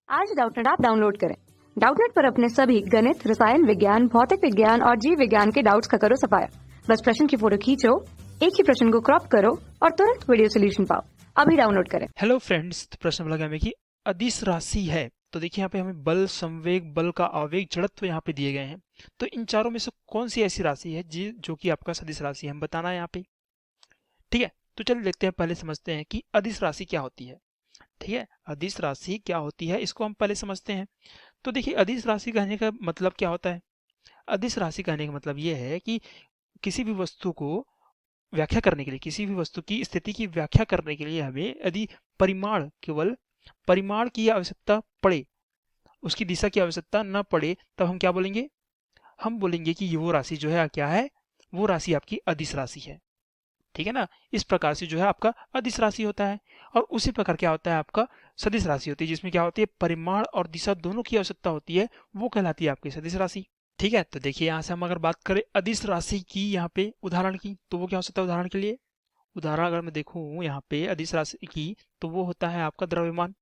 आज Doubtnut app download करें। Doubtnut पर अपने सभी गणित, रसायन विज्ञान, भौतिक विज्ञान और जीव विज्ञान के डाउट्स का करो सफाया। बस प्रश्न की फोटो खींचो, एक ही प्रश्न को क्रॉप करो और तुरंत वीडियो सोल्यूशन पाओ। अभी डाउनलोड करें। हेलो फ्रेंड्स, तो प्रश्न लगा हमें कि अदिश राशि है। तो देखिए यहाँ पे हमें बल, संवेग, बल का आवेग, जड़त्व यहाँ पे दिए गए हैं। तो इन चारों में से कौन सी ऐसी राशि है जो कि आपका सदिश राशि है, हम बताना है यहाँ पे। ठीक है, तो चलिए देखते हैं, पहले समझते हैं कि अदिश राशि क्या होती है। ठीक है, अदिश राशि क्या होती है इसको हम पहले समझते हैं। तो देखिए, अदिश राशि कहने का मतलब क्या होता है। अदिश राशि कहने का मतलब ये है कि किसी भी वस्तु को व्याख्या करने के लिए, किसी भी वस्तु की स्थिति की व्याख्या करने के लिए हमें यदि परिमाण, केवल परिमाण की आवश्यकता पड़े, उसकी दिशा की आवश्यकता न पड़े, तब हम क्या बोलेंगे, हम बोलेंगे कि ये वो राशि जो है क्या है, वो राशि आपकी अदिश राशि है। ठीक है ना। इस प्रकार से जो है आपका अदिश राशि होता है। और उसी प्रकार क्या होता है, आपका सदिश राशि होती है, जिसमें क्या होती है, परिमाण और दिशा दोनों की आवश्यकता होती है, वो कहलाती है आपकी सदिश राशि। ठीक है, तो देखिए यहाँ से हम अगर बात करें अदिश राशि की यहाँ पे उदाहरण की, तो वो क्या हो सकता है उदाहरण के लिए। उदाहरण अगर मैं देखूं यहाँ पे अदिश राशि की, तो वो होता है आपका द्रव्यमान।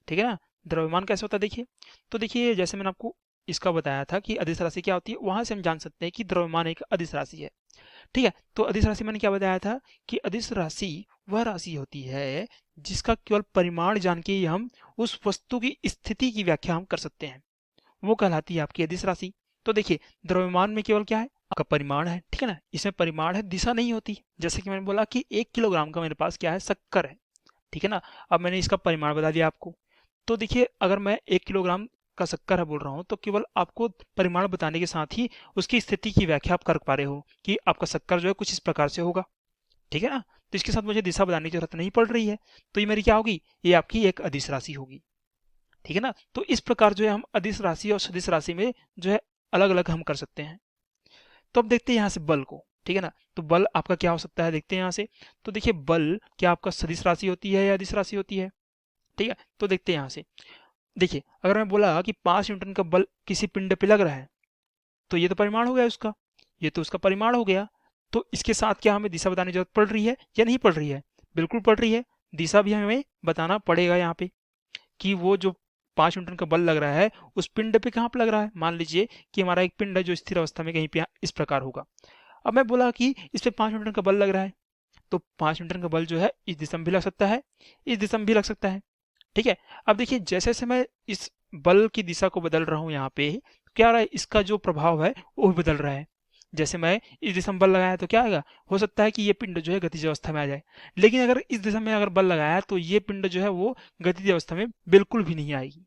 ठीक है ना। द्रव्यमान कैसे होता है देखिए। तो देखिए, जैसे मैंने आपको इसका बताया था कि अदिश राशि क्या होती है, वहां से हम जान सकते हैं कि द्रव्यमान एक अदिश राशि है। ठीक है, तो अदिश राशि मैंने क्या बताया था कि अदिश राशि वह राशि होती है जिसका केवल परिमाण जान के ही हम उस वस्तु की स्थिति की व्याख्या हम कर सकते हैं, वो कहलाती है आपकी अदिश राशि। तो देखिए, द्रव्यमान में केवल क्या है, आपका परिमाण है। ठीक है ना, इसमें परिमाण है, दिशा नहीं होती। जैसे कि मैंने बोला कि 1 किलोग्राम का मेरे पास क्या है, शक्कर है। ठीक है ना। अब मैंने इसका परिमाण बता दिया आपको। तो देखिए, अगर मैं 1 किलोग्राम का शक्कर है बोल रहा हूँ, तो केवल आपको परिमाण बताने के साथ ही उसकी स्थिति की व्याख्या आप कर पा रहे हो कि आपका शक्कर जो है कुछ इस प्रकार से होगा। ठीक है ना। तो इसके साथ मुझे दिशा बताने की जरूरत नहीं पड़ रही है। तो ये मेरी क्या होगी, ये आपकी एक अदिश राशि होगी। ठीक है ना। तो इस प्रकार जो है हम अदिश राशि और सदिश राशि में जो है अलग अलग हम कर सकते हैं। तो अब देखते हैं यहाँ से बल को। ठीक है ना। तो बल आपका क्या हो सकता है, देखते हैं यहाँ से। तो देखिए, बल क्या आपका सदिश राशि होती है या अदिश राशि होती है। ठीक है, तो देखते हैं यहाँ से। देखिए, अगर मैं बोला कि 5 न्यूटन का बल किसी पिंड पे लग रहा है, तो ये तो परिमाण हो गया उसका, ये तो उसका परिमाण हो गया। तो इसके साथ क्या हमें दिशा बताने की जरूरत पड़ रही है या नहीं पड़ रही है, बिल्कुल पड़ रही है। दिशा भी हमें बताना पड़ेगा यहाँ पे कि वो जो 5 न्यूटन का बल लग रहा है उस पिंड पे कहाँ पे लग रहा है। मान लीजिए कि हमारा एक पिंड है जो स्थिर अवस्था में कहीं पे इस प्रकार होगा। अब मैं बोला कि इस पे 5 न्यूटन का बल लग रहा है, तो 5 न्यूटन का बल जो है इस दिशा में भी लग सकता है, इस दिशा में भी लग सकता है। ठीक है। अब देखिए, जैसे जैसे मैं इस बल की दिशा को बदल रहा हूँ यहाँ पे, क्या हो रहा है, इसका जो प्रभाव है वो भी बदल रहा है। जैसे मैं इस दिशा में बल लगाया तो क्या आएगा, हो सकता है कि ये पिंड जो है गतिज अवस्था में आ जाए। लेकिन अगर इस दिशा में अगर बल लगाया तो ये पिंड जो है वो गतिज अवस्था में बिल्कुल भी नहीं आएगी।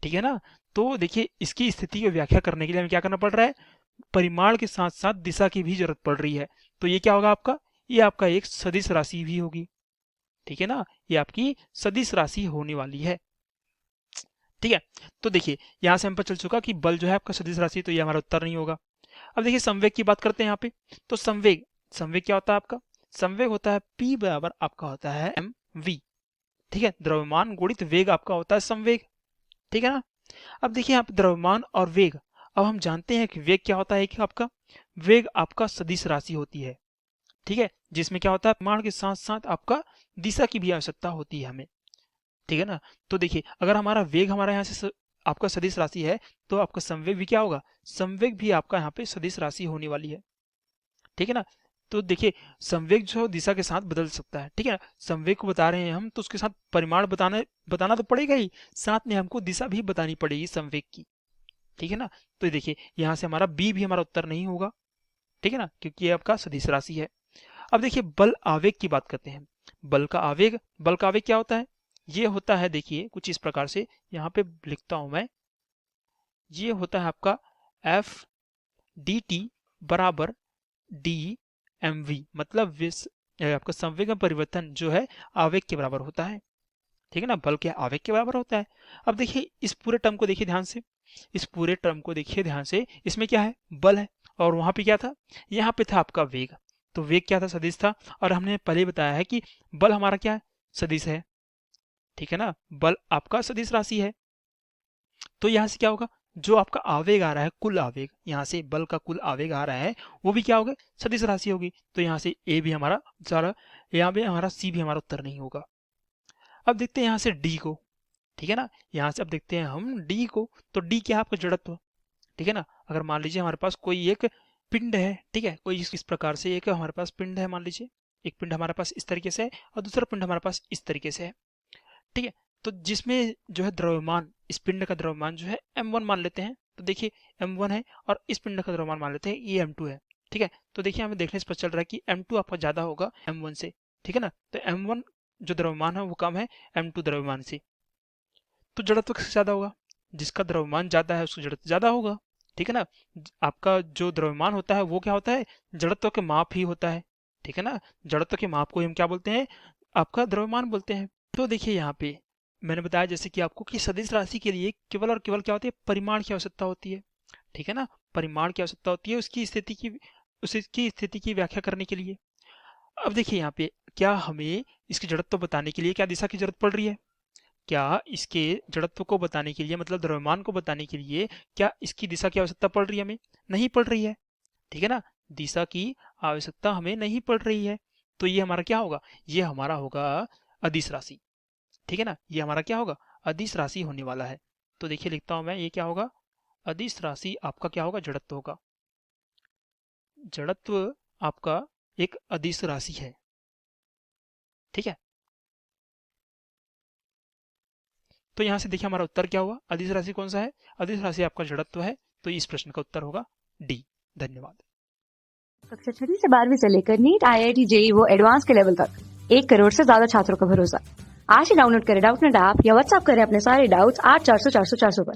ठीक है ना। तो देखिए, इसकी स्थिति की व्याख्या करने के लिए हमें क्या करना पड़ रहा है, परिमाण के साथ साथ दिशा की भी जरूरत पड़ रही है। तो ये क्या होगा आपका, ये आपका एक सदिश राशि भी होगी। ठीक है ना, ये आपकी सदिश राशि होने वाली है। ठीक है, तो देखिए यहां से हम पता चल चुका कि बल जो है आपका सदिश राशि, तो ये हमारा उत्तर नहीं होगा। अब देखिए, संवेग की बात करते हैं यहाँ पे। तो संवेग, संवेग क्या होता है आपका, संवेग होता है P बराबर आपका होता है mv। ठीक है, द्रव्यमान गुणित वेग आपका होता है संवेग। ठीक है ना। अब देखिए यहाँ पे द्रव्यमान और वेग, अब हम जानते हैं कि वेग क्या होता है, कि आपका वेग आपका सदिश राशि होती है। ठीक है, जिसमें क्या होता है, परिमाण के साथ साथ आपका दिशा की भी आवश्यकता होती है हमें। ठीक है ना। तो देखिए, अगर हमारा वेग हमारा यहाँ से आपका सदिश राशि है, तो आपका संवेग भी क्या होगा, संवेग भी आपका यहाँ पे सदिश राशि होने वाली है। ठीक है ना। तो देखिए, संवेग जो दिशा के साथ बदल सकता है। ठीक है, संवेग को बता रहे हैं हम, तो उसके साथ परिमाण बताना तो पड़ेगा ही, साथ में हमको दिशा भी बतानी पड़ेगी संवेग की। ठीक है ना। तो देखिए, यहाँ से हमारा बी भी हमारा उत्तर नहीं होगा। ठीक है ना, क्योंकि ये आपका सदिश राशि है। अब देखिए, बल आवेग की बात करते हैं। बल का आवेग, बल का आवेग क्या होता है, ये होता है, देखिए कुछ इस प्रकार से, यहाँ पे लिखता हूं मैं, ये होता है आपका एफ डी टी बराबर डी एम वी, मतलब आपका संवेग में परिवर्तन जो है आवेग के बराबर होता है। ठीक है ना, बल के आवेग के बराबर होता है। अब देखिए, इस पूरे टर्म को देखिए ध्यान से, इस पूरे टर्म को देखिए ध्यान से, इसमें क्या है, बल है, और वहां पे क्या था, यहाँ पे था आपका वेग। तो वेग क्या था, सदिश था, और हमने पहले ही बताया है कि बल हमारा क्या है, सदिश है। ठीक है ना, बल आपका सदिश राशि है। तो यहाँ से क्या होगा, जो आपका आवेग आ रहा है, कुल आवेग, यहाँ से बल का कुल आवेग आ रहा है, वो भी क्या होगा, सदिश राशि होगी। तो यहाँ से ए भी हमारा सारा, यहाँ पे हमारा सी भी हमारा उत्तर नहीं होगा। अब देखते हैं यहाँ से डी को। ठीक है ना। यहाँ से अब देखते हैं हम डी को, तो डी क्या है आपका जड़त्व, ठीक है ना। अगर मान लीजिए हमारे पास कोई एक पिंड है, ठीक है, कोई इस प्रकार से एक हमारे पास पिंड है, मान लीजिए एक पिंड हमारे पास इस तरीके से है और दूसरा पिंड हमारे पास इस तरीके से है, ठीक है। तो जिसमें जो है द्रव्यमान, इस पिंड का द्रव्यमान जो है m1 मान लेते हैं, तो देखिए m1 है और इस पिंड का द्रव्यमान मान लेते हैं ये m2 है, ठीक है। तो देखिए हमें देखने से पता चल रहा है कि m2 आपका ज्यादा होगा m1 से, ठीक है ना। तो m1 जो द्रव्यमान है वो कम है m2 द्रव्यमान से, तो जड़त्व किससे ज्यादा होगा, जिसका द्रव्यमान ज्यादा है उसका जड़त्व ज्यादा होगा, ठीक है ना। आपका जो द्रव्यमान होता है वो क्या होता है, जड़त्व के माप ही होता है, ठीक है ना। जड़त्व के माप को हम क्या बोलते हैं, आपका द्रव्यमान बोलते हैं। तो देखिए यहाँ पे मैंने बताया जैसे कि आपको कि सदिश राशि के लिए केवल और केवल क्या होती है, परिमाण की आवश्यकता होती है, ठीक है ना। परिमाण की आवश्यकता होती है उसकी स्थिति की व्याख्या करने के लिए। अब देखिए यहाँ पे क्या हमें इसकी जड़त्व बताने के लिए क्या दिशा की जरूरत पड़ रही है, क्या इसके जड़त्व को बताने के लिए मतलब द्रव्यमान को बताने के लिए क्या इसकी दिशा की आवश्यकता पड़ रही है, हमें नहीं पड़ रही है, ठीक है ना। दिशा की आवश्यकता हमें नहीं पड़ रही है, तो ये हमारा क्या होगा, ये हमारा होगा अदिश राशि, ठीक है ना। ये हमारा क्या होगा, अदिश राशि होने वाला है। तो देखिए लिखता हूं मैं, ये क्या होगा, अदिश राशि आपका क्या होगा, जड़त्व होगा। जड़त्व आपका एक अदिश राशि है, ठीक है। तो यहां से देखिए हमारा उत्तर क्या हुआ, अदिश राशि कौन सा है, अदिश राशि आपका जड़त्व है, तो इस प्रश्न का उत्तर होगा डी। धन्यवाद। कक्षा 6 से 12वीं से लेकर नीट, IIT, JEE वो एडवांस के लेवल तक 1 करोड़ से ज्यादा छात्रों का भरोसा। आज ही डाउनलोड करें डाउटनेट ऐप या व्हाट्सएप करें अपने सारे डाउट्स 8400 400 400 पर।